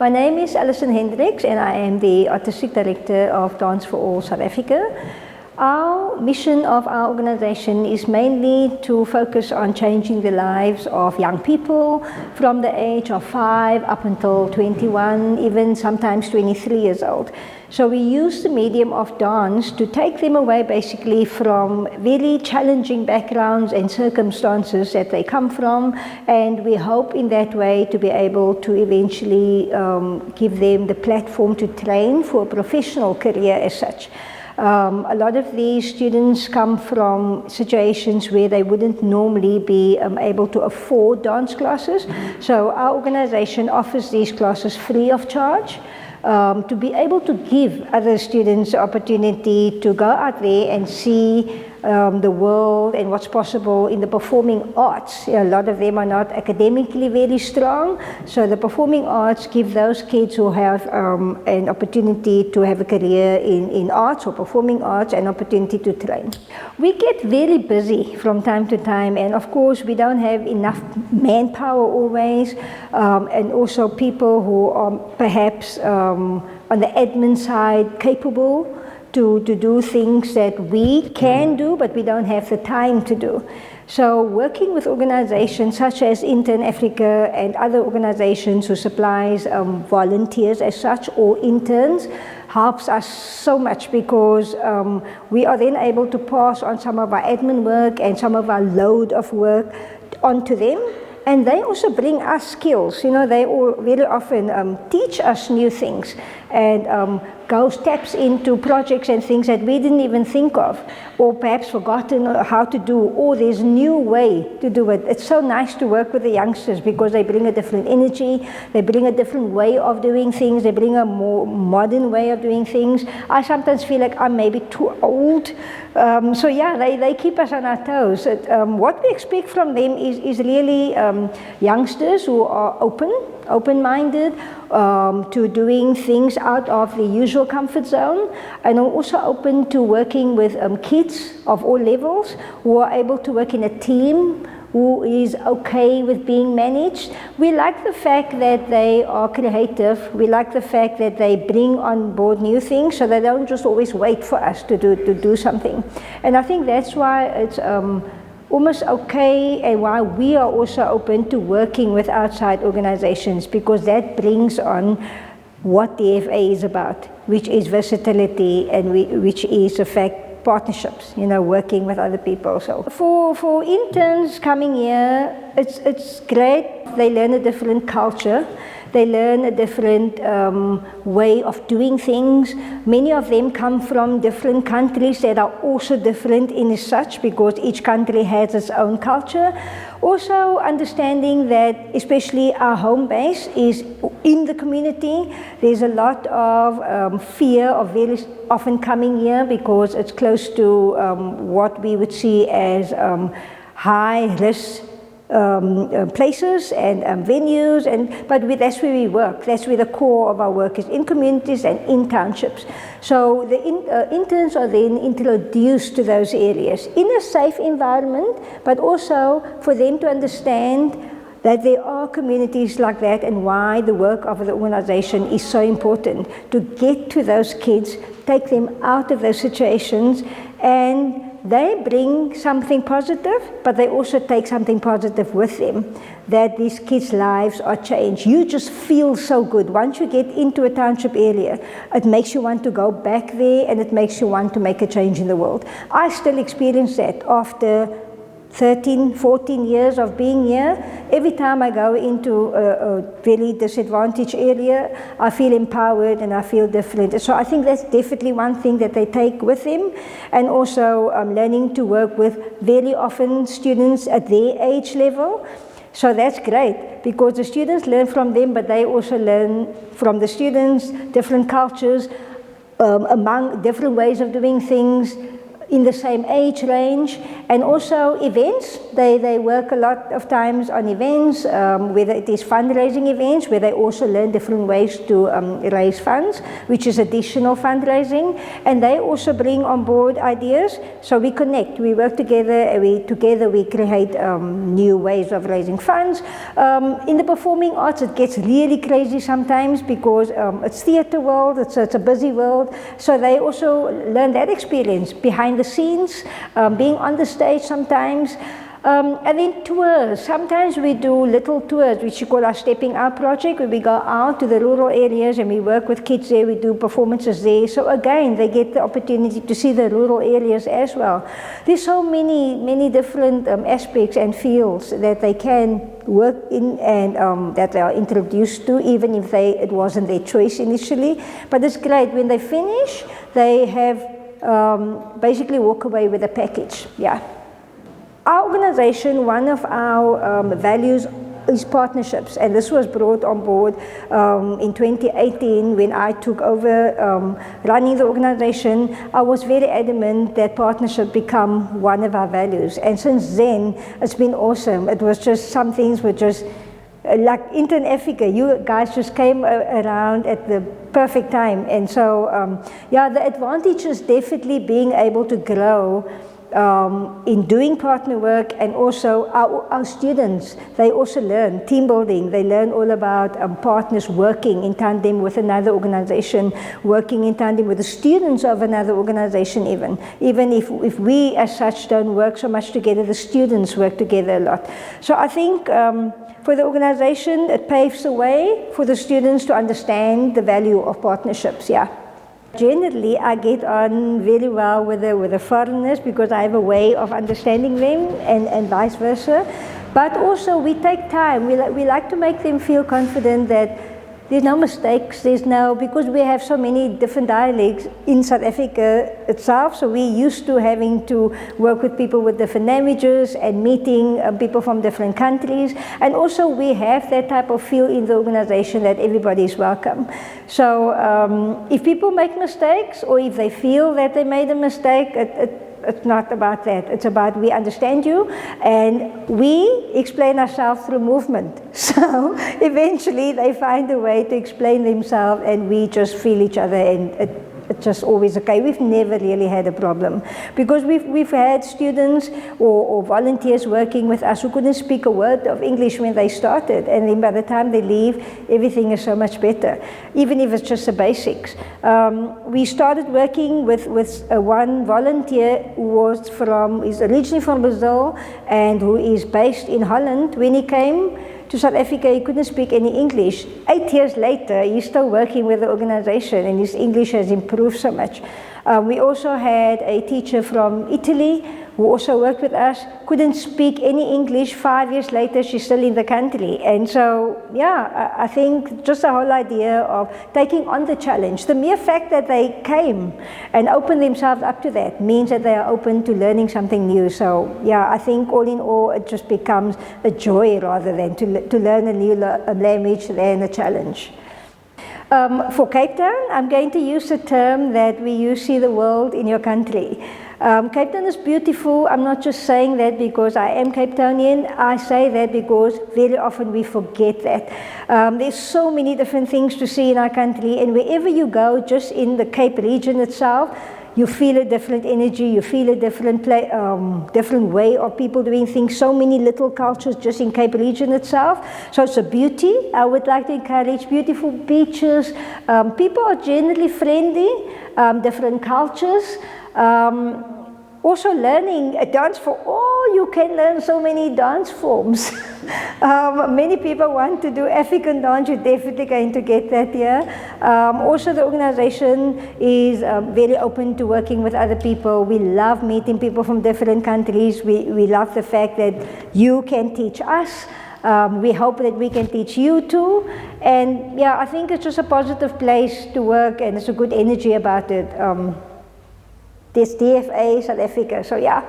My name is Allison Hendricks and I am the Artistic Director of Dance for All South Africa. Our mission of our organization is mainly to focus on changing the lives of young people from the age of 5 up until 21, even sometimes 23 years old. So we use the medium of dance to take them away basically from very challenging backgrounds and circumstances that they come from, and we hope in that way to be able to eventually give them the platform to train for a professional career as such. A lot of these students come from situations where they wouldn't normally be able to afford dance classes. So our organization offers these classes free of charge to be able to give other students the opportunity to go out there and see the world and what's possible in the performing arts. A lot of them are not academically very strong, so the performing arts give those kids who have an opportunity to have a career in arts or performing arts an opportunity to train. We get very busy from time to time, and of course we don't have enough manpower always, and also people who are perhaps on the admin side capable to do things that we can do, but we don't have the time to do. So working with organizations such as Intern Africa and other organizations who supplies volunteers as such or interns helps us so much, because we are then able to pass on some of our admin work and some of our load of work onto them. And they also bring us skills. You know, they all very often teach us new things and taps into projects and things that we didn't even think of, or perhaps forgotten how to do, or there's a new way to do it. It's so nice to work with the youngsters because they bring a different energy, they bring a different way of doing things, they bring a more modern way of doing things. I sometimes feel like I'm maybe too old. So yeah, they keep us on our toes. What we expect from them is really youngsters who are open-minded to doing things out of the usual comfort zone, and are also open to working with kids of all levels who are able to work in a team, who is okay with being managed. We like the fact that they are creative. We like the fact that they bring on board new things, so they don't just always wait for us to do something. And I think that's why it's almost okay, and why we are also open to working with outside organizations, because that brings on what DFA is about, which is versatility and which is in fact partnerships, you know, working with other people. So for interns coming here, it's great. They learn a different culture. They learn a different way of doing things. Many of them come from different countries that are also different in as such, because each country has its own culture. Also understanding that especially our home base is in the community. There's a lot of fear of very often coming here because it's close to what we would see as high risk places and venues, but that's where we work. That's where the core of our work is, in communities and in townships. So the interns are then introduced to those areas in a safe environment, but also for them to understand that there are communities like that, and why the work of the organization is so important to get to those kids, take them out of those situations, and they bring something positive, but they also take something positive with them, that these kids' lives are changed. You just feel so good. Once you get into a township area, it makes you want to go back there, and it makes you want to make a change in the world. I still experience that after 13, 14 years of being here. Every time I go into a very disadvantaged area, I feel empowered and I feel different. So I think that's definitely one thing that they take with them. And also learning to work with very often students at their age level. So that's great, because the students learn from them, but they also learn from the students, different cultures, among different ways of doing things. in the same age range, and also events. They work a lot of times on events, whether it is fundraising events, where they also learn different ways to raise funds, which is additional fundraising, and they also bring on board ideas. So we connect, we work together, and we create new ways of raising funds. In the performing arts, it gets really crazy sometimes because it's theatre world, it's a busy world, so they also learn that experience behind the scenes, being on the stage sometimes. And then tours. Sometimes we do little tours, which we call our Stepping Out project, where we go out to the rural areas and we work with kids there, we do performances there. So again, they get the opportunity to see the rural areas as well. There's so many different aspects and fields that they can work in and that they are introduced to, even if it wasn't their choice initially. But it's great. When they finish, they have basically walk away with a package. Yeah. Our organization, one of our values is partnerships, and this was brought on board in 2018 when I took over running the organization. I was very adamant that partnership become one of our values, and since then it's been awesome. It was just, some things were just like Intern Africa, you guys just came around at the perfect time, and so yeah, the advantage is definitely being able to grow in doing partner work, and also our students, they also learn team building. They learn all about partners working in tandem with another organization, working in tandem with the students of another organization even if we as such don't work so much together, the students work together a lot. So I think for the organization, it paves the way for the students to understand the value of partnerships, yeah. Generally, I get on very well with the foreigners because I have a way of understanding them, and vice versa. But also, we take time. We like to make them feel confident that there's no mistakes, because we have so many different dialects in South Africa itself, so we're used to having to work with people with different languages and meeting people from different countries. And also we have that type of feel in the organization that everybody is welcome. So if people make mistakes, or if they feel that they made a mistake, it's not about that. It's about we understand you and we explain ourselves through movement. So eventually they find a way to explain themselves and we just feel each other, and it's just always okay. We've never really had a problem because we've had students or volunteers working with us who couldn't speak a word of English when they started, and then by the time they leave, everything is so much better, even if it's just the basics. We started working with one volunteer who is originally from Brazil and who is based in Holland. When he came to South Africa, he couldn't speak any English. 8 years later, he's still working with the organization and his English has improved so much. We also had a teacher from Italy who also worked with us, couldn't speak any English. 5 years later, she's still in the country. And so, yeah, I think just the whole idea of taking on the challenge, the mere fact that they came and opened themselves up to that means that they are open to learning something new. So, yeah, I think all in all, it just becomes a joy rather than to learn a new language than a challenge. For Cape Town, I'm going to use a term that we use, see the world in your country. Cape Town is beautiful. I'm not just saying that because I am Cape Townian. I say that because very often we forget that. There's so many different things to see in our country, and wherever you go, just in the Cape region itself, you feel a different energy, you feel a different way of people doing things, so many little cultures just in Cape region itself. So it's a beauty. I would like to encourage beautiful beaches. People are generally friendly, different cultures. Also learning a dance for all, you can learn so many dance forms. Many people want to do African dance, you're definitely going to get that here. Also the organization is very open to working with other people. We love meeting people from different countries. We love the fact that you can teach us. We hope that we can teach you too. And yeah, I think it's just a positive place to work and it's a good energy about it. This DFA South Africa, so yeah.